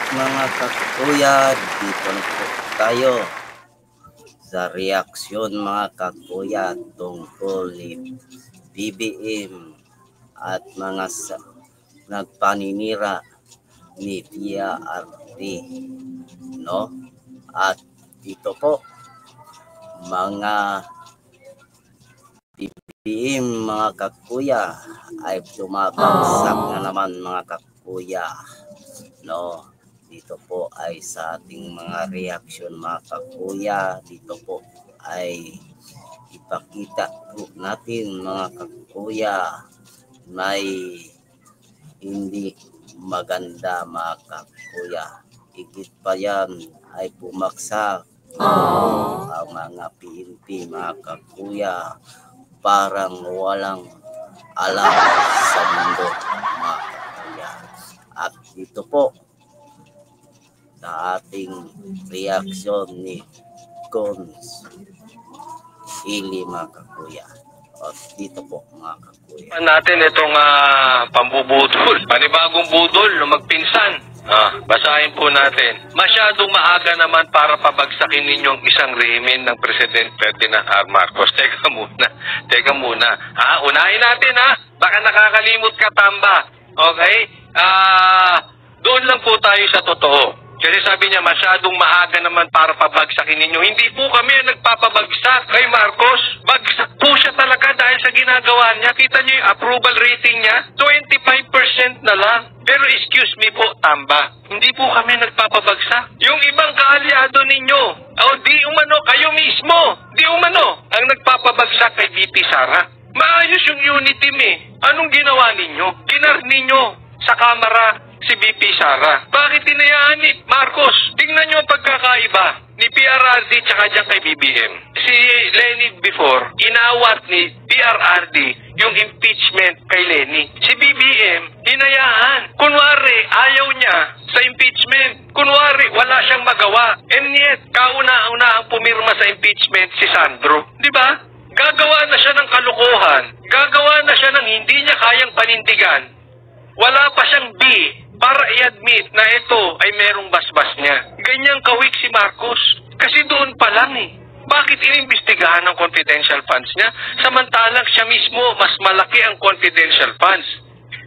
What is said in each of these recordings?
ulit mga kakuya, dito na po tayo sa reaksyon mga kakuya tungkol ni BBM at mga nagpaninira ni PRRD, no? At dito po mga BBM mga kakuya ay tumabagsak na naman mga kakuya, no? Dito po ay sa ating mga reaksyon mga kakuya, dito po ay ipakita po natin mga kakuya may hindi maganda mga kakuya. Higit pa yan ay bumaksak ang mga PNP mga kakuya, parang walang alam sa mundo mga kakuya. At dito po sa ating reaksyon ni Cons Ili mga kakuya. At dito po mga kakuya. Natin itong pambubudol, panibagong budol na magpinsan. Basahin po natin. Masyadong maaga naman para pabagsakin ninyong isang rehimen ng President Ferdinand R. Marcos. Teka muna. Unahin natin baka nakakalimot ka, Tamba. Okay? Doon lang po tayo sa totoo. Kasi sabi niya, masyadong maaga naman para pabagsakin ninyo. Hindi po kami nagpapabagsak kay Marcos. Bagsak po siya talaga dahil sa ginagawa niya. Kita niyo yung approval rating niya? 25% na lang. Pero excuse me po, Tamba, hindi po kami nagpapabagsak. Yung ibang kaalyado ninyo, di umano, kayo mismo, di umano, ang nagpapabagsak kay VP Sara. Maayos yung unity team Anong ginawa ninyo? Ginar ninyo sa kamera si VP Sara. Bakit tinayaan ni Marcos? Tingnan nyo ang pagkakaiba ni PRRD tsaka dyan kay BBM. Si Lenny before, inawat ni PRRD yung impeachment kay Lenny. Si BBM, hinayaan. Kunwari, ayaw niya sa impeachment. Kunwari, wala siyang magawa. And yet, kauna-una ang pumirma sa impeachment si Sandro. Di ba? Gagawa na siya ng kalokohan. Gagawa na siya ng hindi niya kayang panindigan. Wala pa siyang B para i-admit na ito ay merong basbas niya. Ganyang kawik si Marcos. Kasi doon pa lang Bakit inimbestigahan ang confidential funds niya? Samantalang siya mismo, mas malaki ang confidential funds.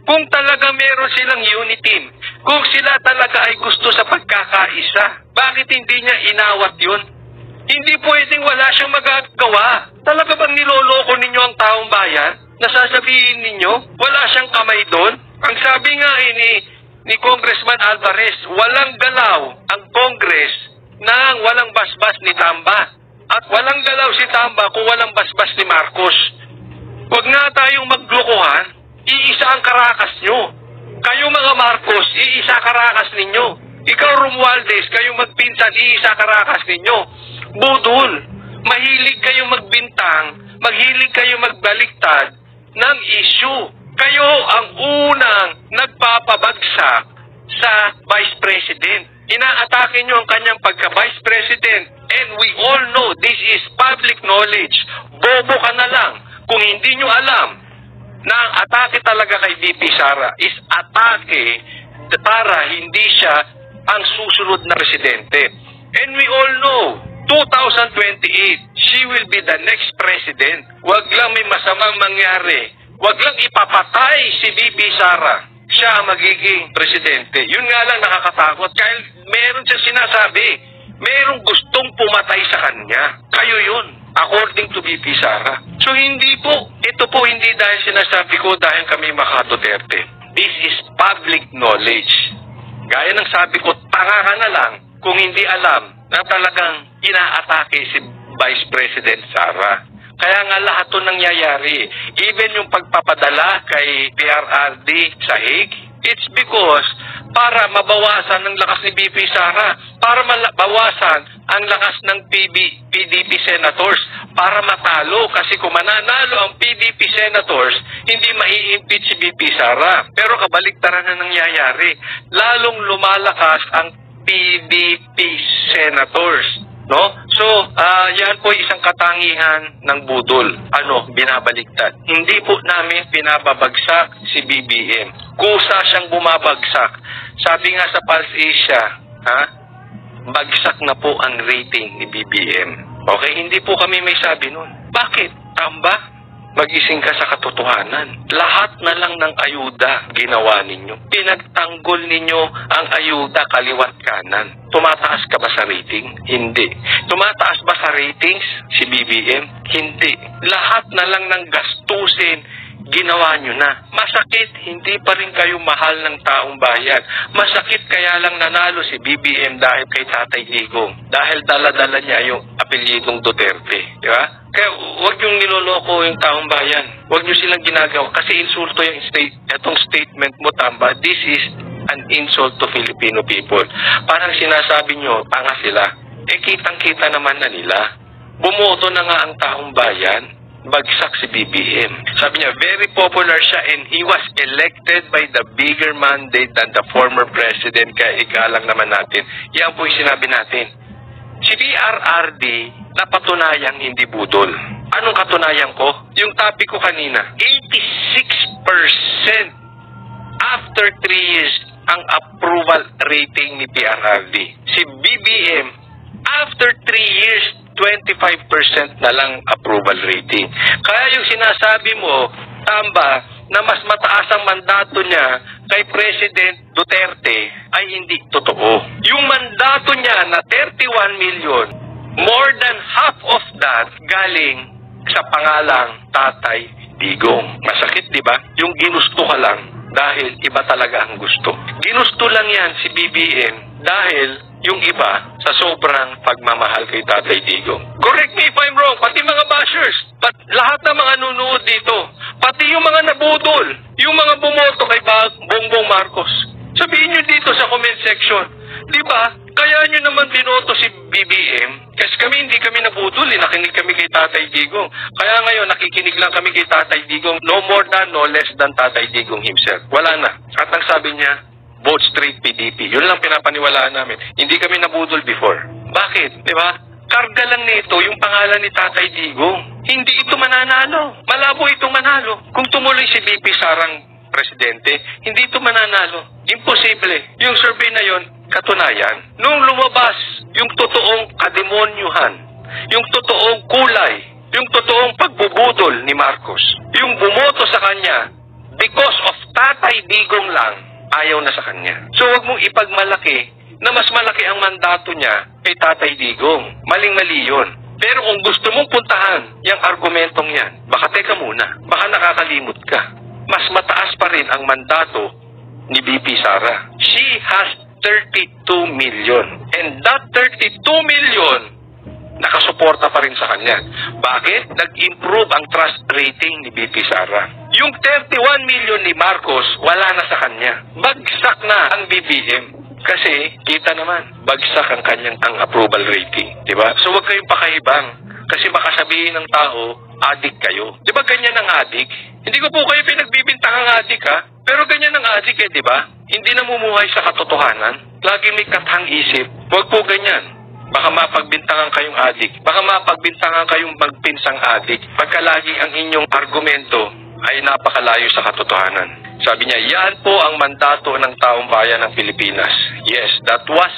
Kung talaga meron silang unity team, kung sila talaga ay gusto sa pagkakaisa, bakit hindi niya inawat yun? Hindi pwedeng wala siyang magagawa. Talaga bang niloloko ninyo ang taong bayan? Nasasabihin ninyo, wala siyang kamay doon? Ang sabi nga ni Congressman Alvarez, walang galaw ang Congress nang walang basbas ni Tamba. At walang galaw si Tamba kung walang basbas ni Marcos. Huwag nga tayong maglokohan, iisa ang karakas nyo. Kayo mga Marcos, iisa karakas ninyo. Ikaw Romualdez, kayong magpinsan, iisa karakas ninyo. Budol, mahilig kayong magbintang, mahilig kayong magbaliktad ng issue. Kayo ang unang nagpapabagsak sa Vice President. Inaatake nyo ang kanyang pagka-Vice President. And we all know this is public knowledge. Bobo ka na lang kung hindi nyo alam na ang atake talaga kay VP Sara is atake para hindi siya ang susunod na presidente. And we all know 2028, she will be the next president. Wag lang may masamang mangyari. Wag lang ipapatay si VP Sara. Siya magiging presidente. Yun nga lang nakakatakot. Kaya meron siyang sinasabi, merong gustong pumatay sa kanya. Kayo yun, according to VP Sara. So hindi po, ito po hindi dahil sinasabi ko dahil kami Maka Duterte. This is public knowledge. Gaya ng sabi ko, tanga ka na lang kung hindi alam na talagang inaatake si Vice President Sara. Kaya nga lahat ito nangyayari. Even yung pagpapadala kay PRRD sa Hague, it's because para mabawasan ang lakas ni VP Sara, para mabawasan ang lakas ng PDP senators, para matalo. Kasi kung mananalo ang PDP senators, hindi mai-impeach si VP Sara. Pero kabaliktaran na nangyayari. Lalong lumalakas ang PDP senators. No? So, yan po isang katangian ng budol. Binabaliktad. Hindi po namin pinababagsak si BBM. Kusa siyang bumabagsak. Sabi nga sa Pulse Asia, bagsak na po ang rating ni BBM. Okay, hindi po kami may sabi nun. Bakit? Tamba? Magising ka sa katotohanan. Lahat na lang ng ayuda ginawa ninyo. Pinagtanggol ninyo ang ayuda kaliwat kanan. Tumataas ka ba sa rating? Hindi. Tumataas ba sa ratings si BBM? Hindi. Lahat na lang ng gastusin ginawa nyo na. Masakit, hindi pa rin kayo mahal ng taong bayan. Masakit kaya lang nanalo si BBM dahil kay Tatay Digong. Dahil dala-dala niya yung apelyidong Duterte. Di ba? Kaya huwag yung niloloko yung taong bayan. Huwag nyo silang ginagawa. Kasi insulto yung itong statement mo, Tamba. This is an insult to Filipino people. Parang sinasabi nyo, tanga sila. Kitang-kita naman na nila. Bumoto na nga ang taong bayan. Bagsak si BBM. Sabi niya, very popular siya and he was elected by the bigger mandate than the former president. Kaya igalang naman natin. Yan po yung sinabi natin. Si PRRD, napatunayang hindi budol. Anong katunayan ko? Yung topic ko kanina, 86% after 3 years ang approval rating ni PRRD. Si BBM, after 3 years, 25% na lang approval rating. Kaya yung sinasabi mo, Tamba, na mas mataas ang mandato niya kay President Duterte ay hindi totoo. Yung mandato niya na 31 million, more than half of that galing sa pangalang Tatay Digong. Masakit, di ba? Yung ginusto ka lang dahil iba talaga ang gusto. Ginusto lang yan si BBM dahil yung iba sa sobrang pagmamahal kay Tatay Digong. Correct me if I'm wrong, pati mga bashers, lahat ng mga nunood dito, pati yung mga nabudol, yung mga bumoto kay Bongbong Marcos. Sabihin nyo dito sa comment section, di ba? Kaya nyo naman binoto si BBM, kasi hindi kami nabudol, nakinig kami kay Tatay Digong. Kaya ngayon, nakikinig lang kami kay Tatay Digong, no more than, no less than Tatay Digong himself. Wala na. At ang sabi niya, vote straight PDP. Yun lang pinapaniwalaan namin. Hindi kami nabudol before. Bakit? Di ba? Karga lang nito yung pangalan ni Tatay Digong. Hindi ito mananalo. Malabo itong manalo. Kung tumuloy si VP Sarang presidente, hindi ito mananalo. Imposible. Yung survey na yon, katunayan. Nung lumabas yung totoong kademonyuhan, yung totoong kulay, yung totoong pagbubudol ni Marcos, yung bumoto sa kanya because of Tatay Digong lang, ayaw na sa kanya. So wag mong ipagmalaki na mas malaki ang mandato niya kay Tatay Digong. Maling-mali yun. Pero kung gusto mong puntahan yung argumentong yan, baka teka muna, baka nakakalimot ka. Mas mataas pa rin ang mandato ni BP Sara. She has 32 million. And that 32 million, nakasuporta pa rin sa kanya. Bakit? Nag-improve ang trust rating ni BP Sara. Yung 31 million ni Marcos, wala na sa kanya. Bagsak na ang BBM. Kasi, kita naman, bagsak ang kanyang approval rating. Diba? So, huwag kayong pakahibang. Kasi baka sabihin ng tao, adik kayo. Diba ganyan ang adik? Hindi ko po kayo pinagbibintang ang adik, ha? Pero ganyan ang adik, diba? Hindi namumuhay sa katotohanan. Lagi may kathang isip. Huwag po ganyan. Baka mapagbintangan kayong adik. Baka mapagbintangan kayong magpinsang adik. Pagka lagi ang inyong argumento ay napakalayo sa katotohanan. Sabi niya, yan po ang mandato ng taong bayan ng Pilipinas. Yes, that was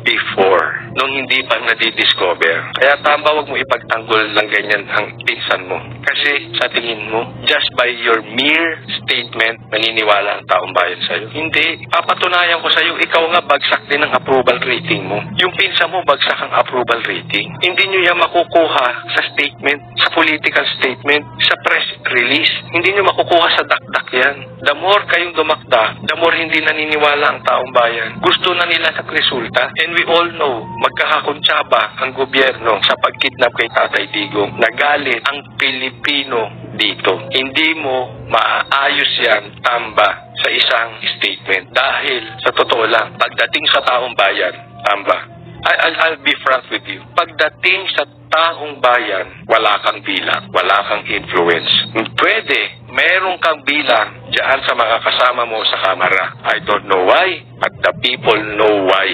before, nung hindi pa nadidiscover. Kaya Tamba, wag mo ipagtanggol ng ganyan ang pinsan mo. Kasi sa tingin mo, just by your mere statement, naniniwala ang taong bayan sa'yo. Hindi. Papatunayan ko sa'yo, ikaw nga bagsak din ang approval rating mo. Yung pinsan mo, bagsak ang approval rating. Hindi nyo yan makukuha sa statement, sa political statement, sa press release. Hindi nyo makukuha sa dakdak yan. The more kayong dumakda, the more hindi naniniwala ang taong bayan. Gusto na nila sa resulta. And we all know, magkakakuntsaba ang gobyerno sa pagkidnap kay Tatay Digong. Nagalit ang Pilipino dito. Hindi mo maaayos yan, Tamba, sa isang statement. Dahil, sa totoo lang, pagdating sa taong bayan, Tamba, I'll be frank with you. Pagdating sa taong bayan, wala kang bilang, wala kang influence. Pwede, meron kang bilang diyan sa mga kasama mo sa kamera. I don't know why, but the people know why.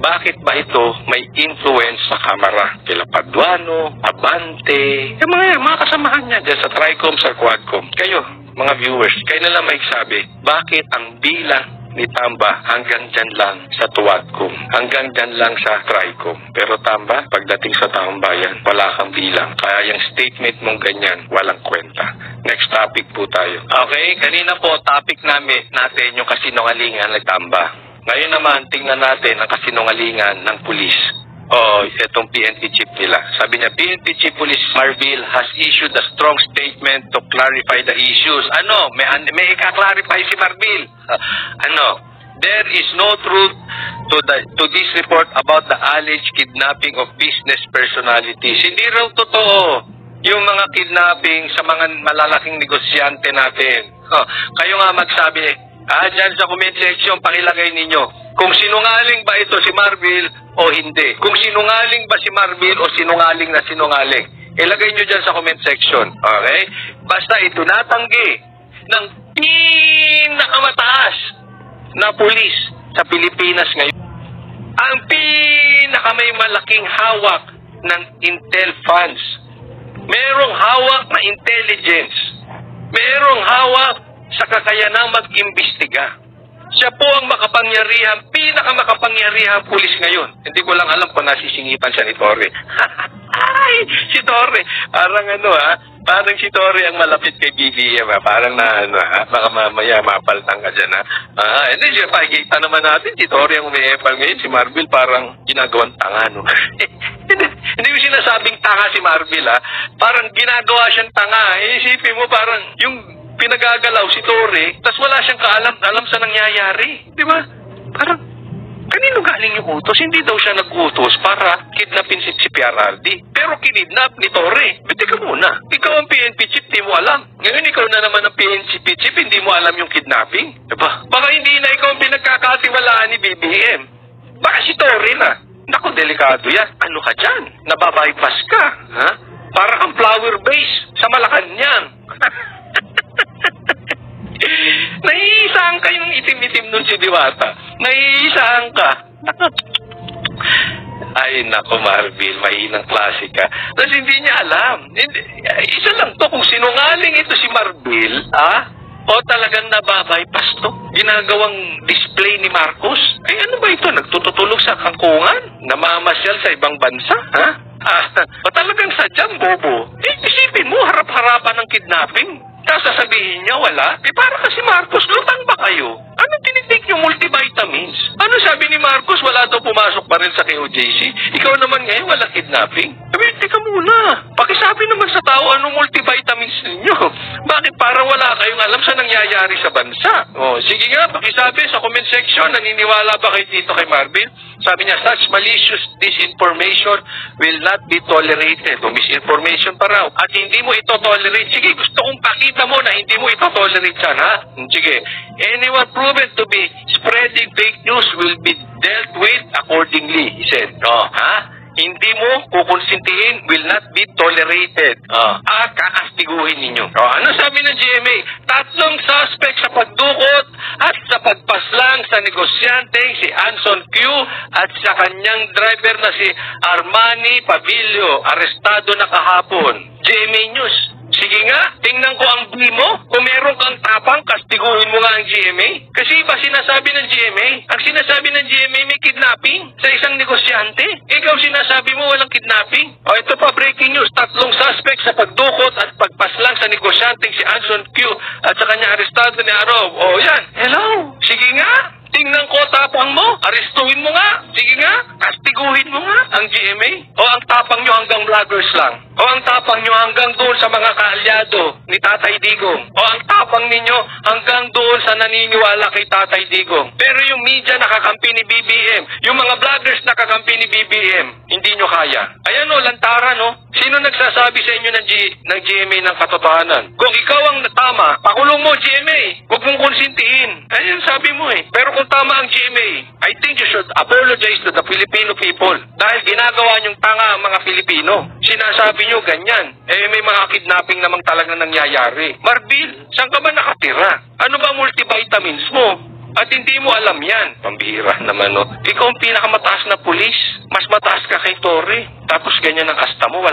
bakit ba ito may influence sa Kamara? Kila Paduano, Abante, yung mga kasamahan niya dyan sa Tricom, sa Quadcom. Kayo, mga viewers, kayo na lang may sabi, bakit ang bilang ni Tamba hanggang dyan lang sa Tuwadcom, hanggang dyan lang sa Tricom. Pero Tamba, pagdating sa taong bayan, wala kang bilang. Kaya yung statement mong ganyan, walang kwenta. Next topic po tayo. Okay, kanina po topic natin yung kasinungalingan ng Tamba. Ngayon naman, tingnan natin ang kasinungalingan ng pulis. Itong PNP chief nila. Sabi niya, PNP Chief Police Marvil has issued a strong statement to clarify the issues. May ika-clarify si Marvil. There is no truth to this report about the alleged kidnapping of business personalities. Hindi raw totoo yung mga kidnapping sa mga malalaking negosyante natin. Kayo nga magsabi, dyan sa comment section, pakilagay ninyo kung sinungaling ba ito si Marvil o hindi. Kung sinungaling ba si Marvil o sinungaling na sinungaling. Ilagay nyo dyan sa comment section. Okay? Basta ito natanggi ng pinakamataas na pulis sa Pilipinas ngayon. Ang pinakamay malaking hawak ng intel funds. Merong hawak na intelligence. Merong hawak sa kakayanang mag-imbestiga. Siya po ang pinakamakapangyarihang pulis ngayon. Hindi ko lang alam kung nasisingipan siya ni Torre. Ay, si Torre. Parang si Torre ang malapit kay BBM. Parang baka mamaya mapaltang ka dyan, Hindi siya, pakikita naman natin, si Torre ang umiepal ngayon. Si Marvil parang ginagawang tanga, Hindi mo sinasabing tanga si Marvil, Parang ginagawa siyang tanga. Isipin mo, parang yung pinagagalaw si Torre, tas wala siyang alam sa nangyayari. Di ba? Parang, kanino galing yung utos? Hindi daw siya nag-utos para kidnapin si PRRD. Pero kinidnap ni Torre. Bete ka muna. Ikaw ang PNP chief, di mo alam. Ngayon ikaw na naman ang PNP chief, hindi mo alam yung kidnapping. Diba? Baka hindi na ikaw ang pinagkakatiwalaan ni BBM. Baka si Torre na. Naku, delikado yan. Ano ka dyan? Nababypass ka. Para kang flower base sa Malacanang. Naiisaan ka yung itim-itim nun si Diwata. Naiisaan ka. Ay, nako Marvil, mahinang klase ka. Tapos hindi niya alam. Isa lang to, kung sinungaling ito si Marvil, o talagang nababypass to. Ginagawang display ni Marcos. Ay, ano ba ito? Nagtutulog sa kangkungan? Namamasyal sa ibang bansa? O talagang sadyang bobo? Isipin mo, harap-harapan ng kidnapping. Tapos sasabihin niya, wala. Para kasi Marcos, lutang ba kayo? Ano tinitik yung multivitamins? Ano sabi ni Marcos, wala daw pumasok pa rin sa KOJC? Ikaw naman ngayon, wala kidnapping? Teka muna. Pakisabi naman sa tao, anong multivitamins ninyo? Bakit parang wala kayong alam sa nangyayari sa bansa? Sige nga, pakisabi sa comment section, naniniwala ba kayo dito kay Marvin? Sabi niya, such malicious disinformation will not be tolerated. Misinformation pa raw. At hindi mo ito tolerate. Sige, gusto kong pakita mo na hindi mo ito tolerate yan, Sige. Anyone proven to be spreading fake news will be dealt with accordingly, he said. Hindi mo kukonsintihin will not be tolerated. Kakastiguhin ninyo. Ano sabi ng GMA? 3 suspect sa pagdukot at sa pagpaslang sa negosyanteng si Anson Q at sa kanyang driver na si Armani Pabilio, arestado na kahapon. GMA News. Sige nga, tingnan ko ang bill mo. Kung meron kang tapang, kastiguhin mo nga ang GMA. Kasi iba sinasabi ng GMA. Ang sinasabi ng GMA may kidnapping sa isang negosyante. Ikaw sinasabi mo walang kidnapping. Ito pa, breaking news. 3 suspect sa pagdukot at pagpaslang sa negosyanteng si Anson Q at sa kanya arestado ni Arov. Yan. Hello. Sige nga. Tingnan ko tapang mo. Arestuhin mo nga. Sige nga. Kastiguhin mo nga ang GMA. O ang tapang nyo hanggang vloggers lang. O ang tapang nyo hanggang doon sa mga kaalyado ni Tatay Digong. O ang tapang ninyo hanggang doon sa naniniwala kay Tatay Digong. Pero yung media nakakampi ni BBM, yung mga vloggers nakakampi ni BBM, hindi nyo kaya. Ayan lantaran Sino nagsasabi sa inyo ng GMA ng katotohanan? Kung ikaw ang tama, pakulong mo GMA. Huwag mong konsintihin. Ayun sabi mo Pero kung tama ang GMA, I think think you should apologize to the Filipino people dahil ginagawa niyong tanga ang mga Filipino. Sinasabi niyo ganyan. May mga kidnapping namang talagang nangyayari. Marbil, saan ka ba nakatira? Ano ba multivitamins mo? At hindi mo alam yan. Pambihira naman, no? Ikaw ang pinakamataas na pulis. Mas mataas ka kay Torre. Tapos ganyan ang asta mo.